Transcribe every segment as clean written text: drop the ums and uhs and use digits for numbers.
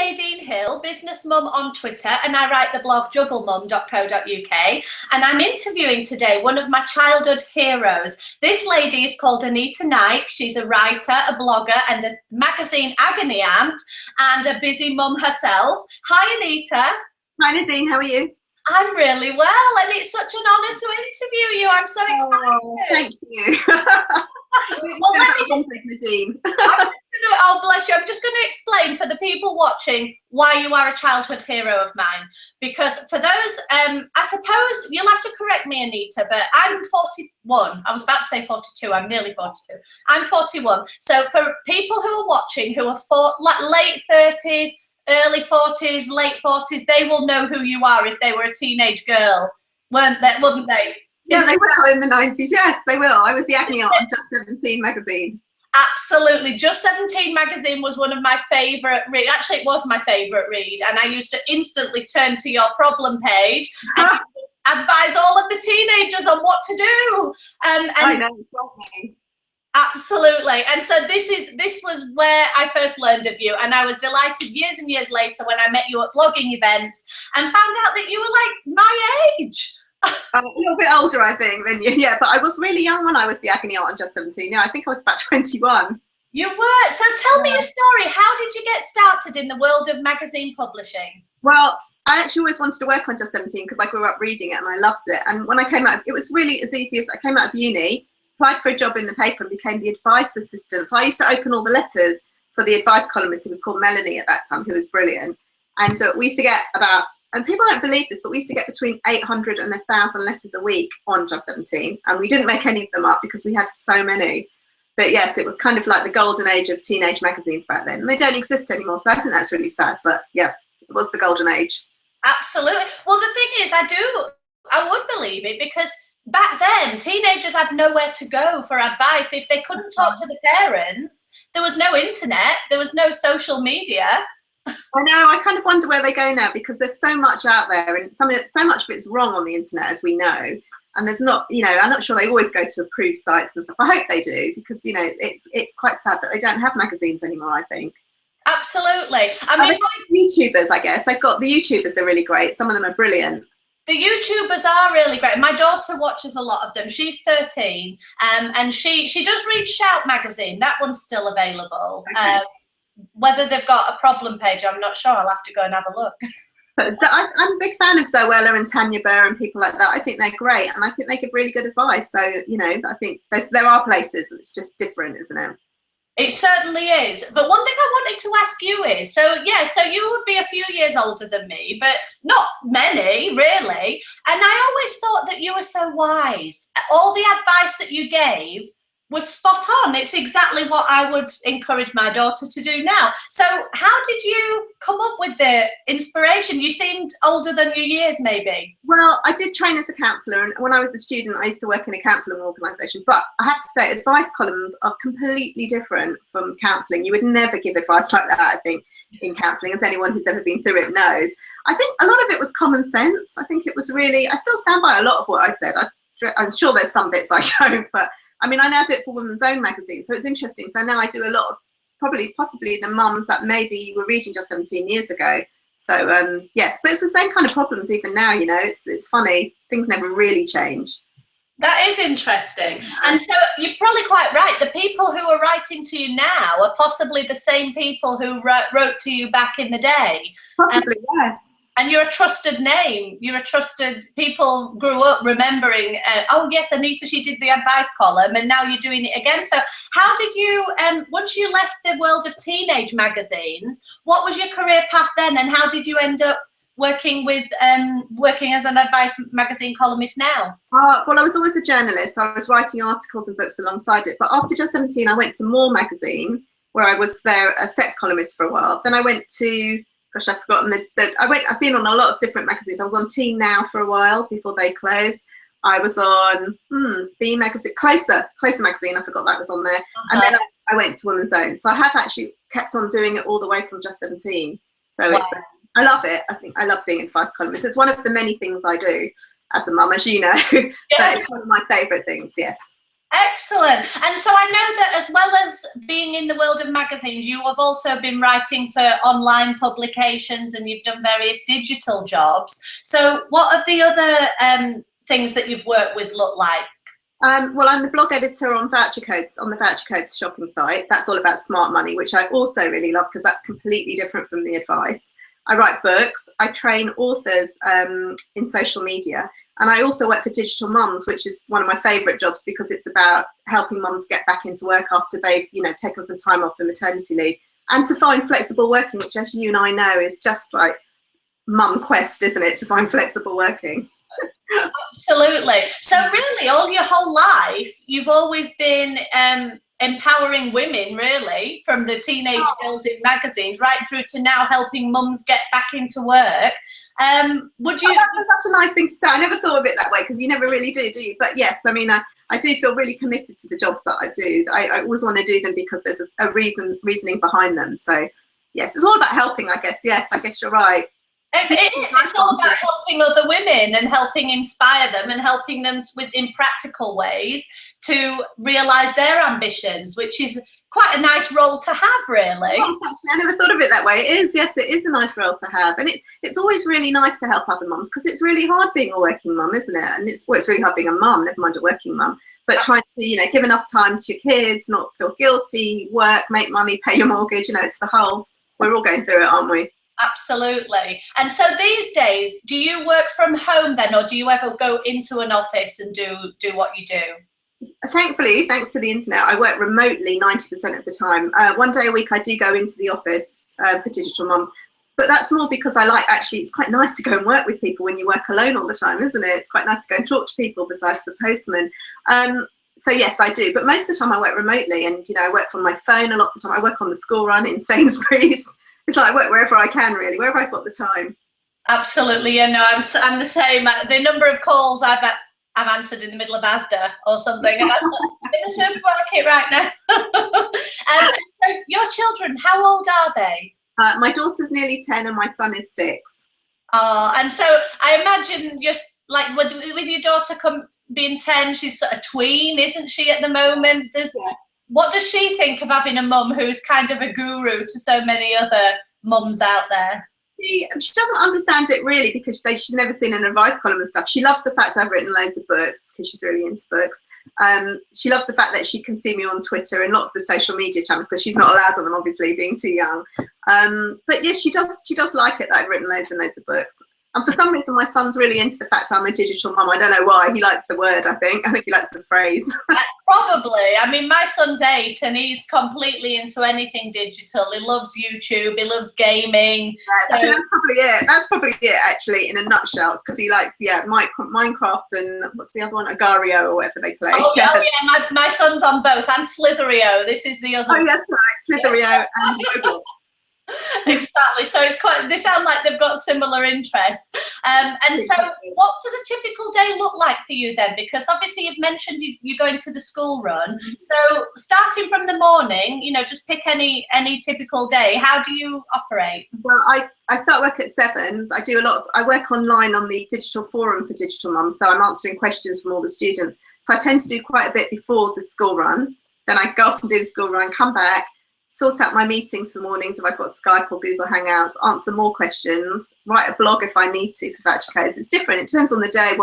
Nadine Hill, Businessmum on Twitter, and I write the blog jugglemum.co.uk. And I'm interviewing today one of my childhood heroes. This lady is called Anita Naik. She's a writer, a blogger, and a magazine agony aunt, and a busy mum herself. Hi, Anita. Hi, Nadine. How are you? I'm really well, and it's such an honour to interview you. I'm so excited. Oh, thank you. Well, let me just, Nadine. oh, bless you. I'm just going to explain for the people watching why you are a childhood hero of mine. Because for those, I suppose you'll have to correct me, Anita, but I'm 41. I was about to say 42. I'm nearly 42. I'm 41. So for people who are watching who are late 30s, early 40s, late 40s, they will know who you are if they were a teenage girl, wouldn't they? Yeah, they will in the 90s. Yes, they will. I was the agony aunt on Just 17 magazine. Absolutely. Just 17 magazine was one of my favourite read. Actually, it was my favourite read, and I used to instantly turn to your problem page and advise all of the teenagers on what to do. And I know, exactly. Absolutely. And so this was where I first learned of you, and I was delighted years and years later when I met you at blogging events and found out that you were like my age. A little bit older, I think, than you. Yeah, but I was really young when I was the agony aunt on Just 17. Yeah, I think I was about 21. You were. So tell me a story. How did you get started in the world of magazine publishing? Well, I actually always wanted to work on Just 17 because I grew up reading it and I loved it. And when I came out, it was really as easy as I came out of uni, applied for a job in the paper and became the advice assistant. So I used to open all the letters for the advice columnist who was called Melanie at that time, who was brilliant. And we used to get about, and people don't believe this, but we used to get between 800 and 1,000 letters a week on Just 17. And we didn't make any of them up because we had so many. But yes, it was kind of like the golden age of teenage magazines back then. And they don't exist anymore. So I think that's really sad. But yeah, it was the golden age. Absolutely. Well, the thing is, I would believe it because back then, teenagers had nowhere to go for advice. If they couldn't talk to the parents, there was no internet, there was no social media. I know, I kind of wonder where they go now because there's so much out there and so much of it's wrong on the internet, as we know. And there's not, you know, I'm not sure they always go to approved sites and stuff. I hope they do because, you know, it's quite sad that they don't have magazines anymore, I think. Absolutely. I mean, YouTubers, I guess. The YouTubers are really great. Some of them are brilliant. The YouTubers are really great. My daughter watches a lot of them. She's 13, and she does read Shout magazine. That one's still available. Okay. Whether they've got a problem page, I'm not sure. I'll have to go and have a look. So I'm a big fan of Zoella and Tanya Burr and people like that. I think they're great, and I think they give really good advice. So, you know, I think there are places. It's just different, isn't it? It certainly is. But one thing I wanted to ask you is, so you would be a few years older than me, but not many, really. And I always thought that you were so wise. All the advice that you gave was spot on. It's exactly what I would encourage my daughter to do now. So how did you come up with the inspiration? You seemed older than your years, maybe. Well, I did train as a counsellor, and when I was a student, I used to work in a counselling organisation. But I have to say, advice columns are completely different from counselling. You would never give advice like that, I think, in counselling, as anyone who's ever been through it knows. I think a lot of it was common sense. I think it was really, I still stand by a lot of what I said. I'm sure there's some bits I don't, but I mean, I now do it for Women's Own magazine, so it's interesting. So now I do a lot of possibly the mums that maybe were reading Just 17 years ago. So yes, but it's the same kind of problems even now. You know, it's funny. Things never really change. That is interesting. And so you're probably quite right. The people who are writing to you now are possibly the same people who wrote to you back in the day. Possibly, yes. And you're a trusted name. You're a trusted, people grew up remembering, oh yes, Anita, she did the advice column, and now you're doing it again. So how did you, once you left the world of teenage magazines, what was your career path then, and how did you end up working as an advice magazine columnist now? Well, I was always a journalist. So I was writing articles and books alongside it. But after Just 17, I went to More magazine, where I was there a sex columnist for a while. Then I went to, gosh, I've forgotten I've been on a lot of different magazines. I was on Teen Now for a while before they closed. I was on the magazine, Closer magazine. I forgot that was on there. And then I went to Women's Own. So I have actually kept on doing it all the way from Just 17. So wow. I love it. I think I love being an advice columnist. It's one of the many things I do as a mum, as you know. But it's one of my favourite things, yes. Excellent. And so I know that as well as being in the world of magazines, you have also been writing for online publications and you've done various digital jobs. So what have the other things that you've worked with look like? Well, I'm the blog editor on Voucher Codes, on the Voucher Codes shopping site. That's all about smart money, which I also really love because that's completely different from the advice. I write books. I train authors in social media. And I also work for Digital Mums, which is one of my favourite jobs because it's about helping mums get back into work after they've, taken some time off for maternity leave. And to find flexible working, which as you and I know is just like mum quest, isn't it, to find flexible working? Absolutely. So really, all your whole life, you've always been empowering women, really, from the teenage girls in magazines right through to now helping mums get back into work. Would you? That's such a nice thing to say. I never thought of it that way because you never really do you? But yes, I mean, I do feel really committed to the jobs that I do. I always want to do them because there's a reasoning behind them. So yes, it's all about helping, I guess. Yes, I guess you're right. It's all about helping other women and helping inspire them and helping them in practical ways to realise their ambitions, which is quite a nice role to have, really. Yes, actually, I never thought of it that way. It is, yes, it is a nice role to have. And it's always really nice to help other mums because it's really hard being a working mum, isn't it? And it's really hard being a mum, never mind a working mum. But trying to, give enough time to your kids, not feel guilty, work, make money, pay your mortgage, it's the whole, we're all going through it, aren't we? Absolutely. And so these days, do you work from home then, or do you ever go into an office and do what you do? Thankfully, thanks to the internet, I work remotely 90% of the time. One day a week, I do go into the office for Digital Mums, but that's more because it's quite nice to go and work with people when you work alone all the time, isn't it? It's quite nice to go and talk to people besides the postman. So yes, I do, but most of the time I work remotely, and I work from my phone a lot of the time. I work on the school run in Sainsbury's. It's like I work wherever I can, really, wherever I've got the time. Absolutely, I'm the same. The number of calls I've answered in the middle of Asda or something, and I'm in the supermarket right now. So your children, how old are they? My daughter's nearly 10 and my son is 6. And so I imagine just like with your daughter being 10, she's sort of tween, isn't she, at the moment? What does she think of having a mum who's kind of a guru to so many other mums out there? She doesn't understand it really because she's never seen an advice column and stuff. She loves the fact I've written loads of books because she's really into books. She loves the fact that she can see me on Twitter and a lot of the social media channels because she's not allowed on them, obviously, being too young. But yes, she does like it that I've written loads and loads of books. And for some reason, my son's really into the fact I'm a digital mum. I don't know why. He likes the word, I think. I think he likes the phrase. Probably. I mean, my son's 8 and he's completely into anything digital. He loves YouTube. He loves gaming. Yeah, I think that's probably it. That's probably it, actually, in a nutshell. Because he likes, Minecraft and what's the other one? Agario or whatever they play. Oh, yeah. My son's on both. And Slitherio. This is the other one. Oh, yes, right. Slitherio and Roblox. Exactly. So they sound like they've got similar interests. And so what does a typical day look like for you then? Because obviously you've mentioned you're going to the school run. So starting from the morning, just pick any typical day. How do you operate? Well, I start work at 7. I work online on the digital forum for Digital Mums. So I'm answering questions from all the students. So I tend to do quite a bit before the school run. Then I go off and do the school run, come back, sort out my meetings for mornings if I've got Skype or Google Hangouts, answer more questions, write a blog if I need to for Voucher Codes. It's different. It depends on the day,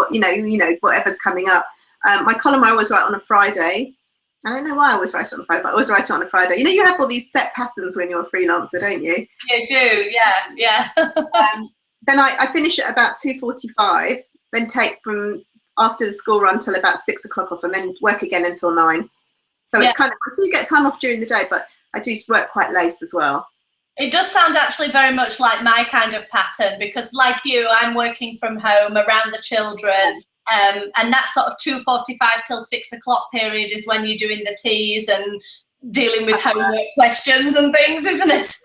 whatever's coming up. My column I always write on a Friday. I don't know why I always write it on a Friday, but I always write it on a Friday. You have all these set patterns when you're a freelancer, don't you? You do, yeah. Then I finish at about 2:45, then take from after the school run till about 6 o'clock off, and then work again until 9. So it's kind of, I do get time off during the day, but I do work quite late as well. It does sound actually very much like my kind of pattern because like you, I'm working from home around the children. And that sort of 2:45 till 6 o'clock period is when you're doing the teas and dealing with homework questions and things, isn't it?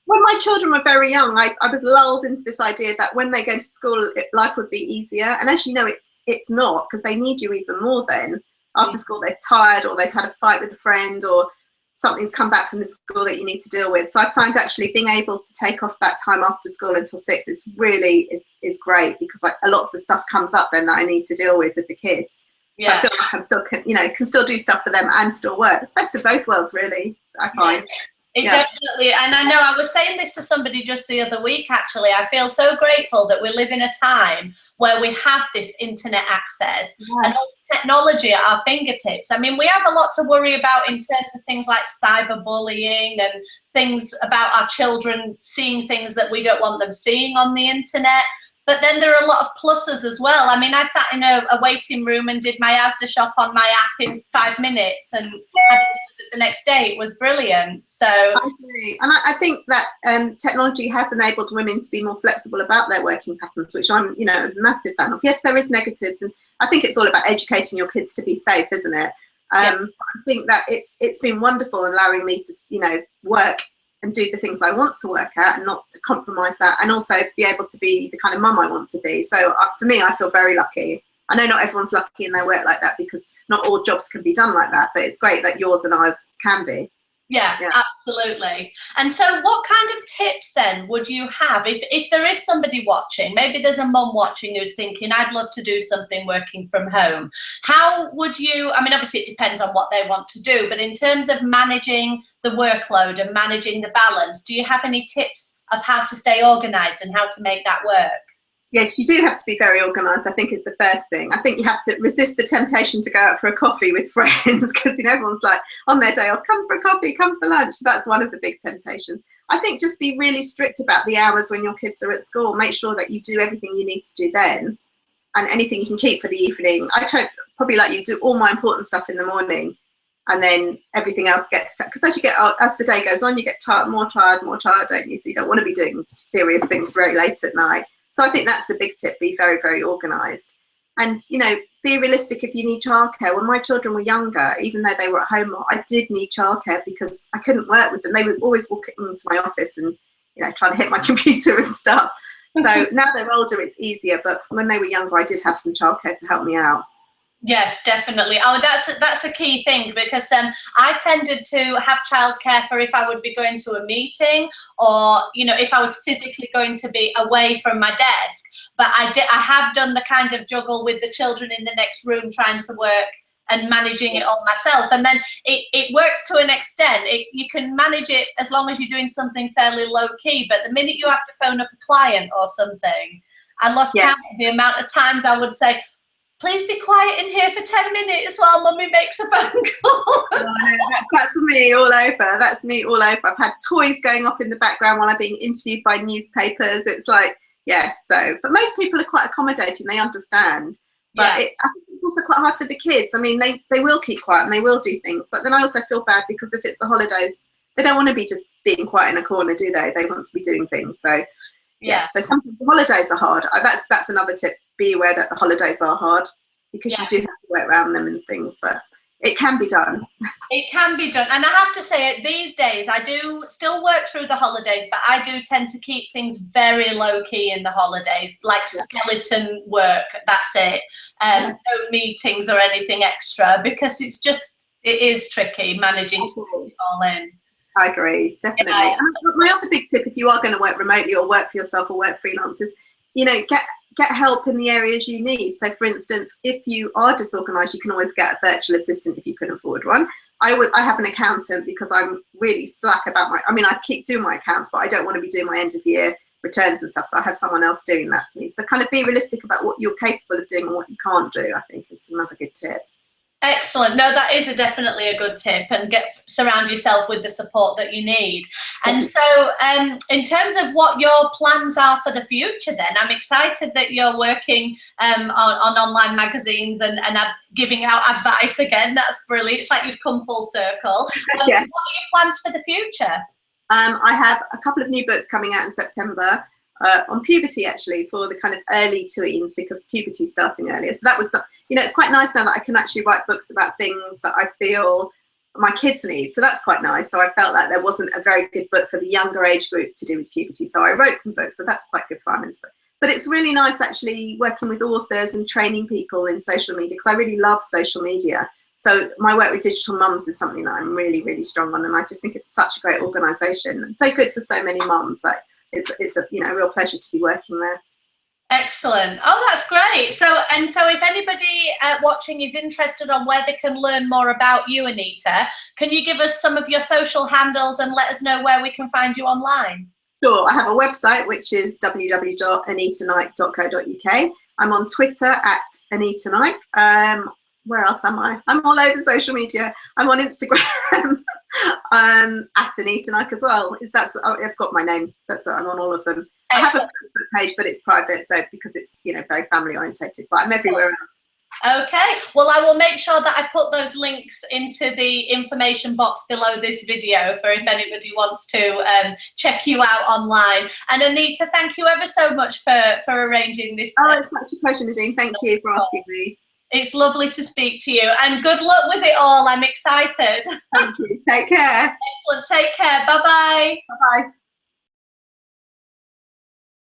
When my children were very young, I was lulled into this idea that when they go to school, life would be easier. And as you know, it's not, because they need you even more then. After school, they're tired or they've had a fight with a friend or something's come back from the school that you need to deal with. So I find actually being able to take off that time after school until 6 is really is great, because like a lot of the stuff comes up then that I need to deal with the kids. So I feel like I'm still, can still do stuff for them and still work. It's best of both worlds, really, I find. It definitely, and I know I was saying this to somebody just the other week, actually. I feel so grateful that we live in a time where we have this internet access and all the technology at our fingertips. I mean, we have a lot to worry about in terms of things like cyberbullying and things about our children seeing things that we don't want them seeing on the internet. But then there are a lot of pluses as well. I mean, I sat in a waiting room and did my Asda shop on my app in 5 minutes and had it the next day. It was brilliant. So I agree. And I think that technology has enabled women to be more flexible about their working patterns, which I'm, a massive fan of. Yes, there is negatives, and I think it's all about educating your kids to be safe, isn't it? I think that it's been wonderful allowing me to, work and do the things I want to work at and not compromise that, and also be able to be the kind of mum I want to be. So for me, I feel very lucky. I know not everyone's lucky in their work like that, because not all jobs can be done like that, but it's great that yours and ours can be. Yeah, absolutely. And so what kind of tips then would you have if there is somebody watching, maybe there's a mum watching who's thinking, I'd love to do something working from home. How would you, I mean, obviously it depends on what they want to do, but in terms of managing the workload and managing the balance, do you have any tips of how to stay organised and how to make that work? Yes, you do have to be very organised, I think, is the first thing. I think you have to resist the temptation to go out for a coffee with friends, because everyone's like on their day off, come for a coffee, come for lunch. That's one of the big temptations. I think just be really strict about the hours when your kids are at school. Make sure that you do everything you need to do then, and anything you can keep for the evening. I try, probably like you, do all my important stuff in the morning, and then everything else gets, because as the day goes on, you get more tired, don't you? So you don't want to be doing serious things very late at night. So I think that's the big tip, be very, very organised. And, be realistic if you need childcare. When my children were younger, even though they were at home, I did need childcare because I couldn't work with them. They would always walk into my office and, trying to hit my computer and stuff. So now they're older, it's easier. But when they were younger, I did have some childcare to help me out. Yes, definitely. Oh, that's a key thing, because I tended to have childcare for if I would be going to a meeting, or if I was physically going to be away from my desk. But I have done the kind of juggle with the children in the next room, trying to work and managing it all myself. And then it works to an extent. You can manage it as long as you're doing something fairly low key. But the minute you have to phone up a client or something, I lost count of the amount of times I would say, please be quiet in here for 10 minutes while mummy makes a phone call. That's me all over. That's me all over. I've had toys going off in the background while I'm being interviewed by newspapers. It's like, yes. So, but most people are quite accommodating. They understand. But I think it's also quite hard for the kids. I mean, they will keep quiet and they will do things. But then I also feel bad, because if it's the holidays, they don't want to be just being quiet in a corner, do they? They want to be doing things. So, yes. So sometimes the holidays are hard. That's another tip. Be aware that the holidays are hard, because you do have to work around them and things, but it can be done. It can be done. And I have to say, these days, I do still work through the holidays, but I do tend to keep things very low key in the holidays, like skeleton work. That's it. No meetings or anything extra, because it is tricky managing to put it all in. I agree, definitely. And my other big tip, if you are going to work remotely or work for yourself or work freelance, is, get help in the areas you need. So, for instance, if you are disorganised, you can always get a virtual assistant if you can afford one. I have an accountant, because I'm really slack about I keep doing my accounts, but I don't want to be doing my end of year returns and stuff. So I have someone else doing that for me. So kind of be realistic about what you're capable of doing and what you can't do, I think, is another good tip. Excellent. No, that is definitely a good tip, and surround yourself with the support that you need. And so in terms of what your plans are for the future, then I'm excited that you're working on online magazines and giving out advice again. That's brilliant. It's like you've come full circle. What are your plans for the future? I have a couple of new books coming out in September. On puberty, actually, for the kind of early tweens, because puberty's starting earlier. So that was, it's quite nice now that I can actually write books about things that I feel my kids need. So that's quite nice. So I felt like there wasn't a very good book for the younger age group to do with puberty. So I wrote some books. So that's quite good fun and stuff. But it's really nice actually working with authors and training people in social media, because I really love social media. So my work with digital mums is something that I'm really, really strong on. And I just think it's such a great organisation and so good for so many mums. Like, it's a real pleasure to be working there. Excellent. Oh, that's great. So if anybody watching is interested on where they can learn more about you, Anita, can you give us some of your social handles and let us know where we can find you online? Sure. I have a website, which is www.anitanaik.co.uk. I'm on Twitter at Anita Naik. Where else am I? I'm all over social media. I'm on Instagram at Anita Naik as well. I've got my name. I'm on all of them. Excellent. I have a Facebook page, but it's private, so because it's very family orientated. But I'm everywhere else. Okay, well, I will make sure that I put those links into the information box below this video for if anybody wants to check you out online. And Anita, thank you ever so much for arranging this. Oh, it's such a pleasure, Nadine. Thank you for asking me. It's lovely to speak to you, and good luck with it all. I'm excited. Thank you. Take care. Excellent. Take care. Bye-bye. Bye-bye.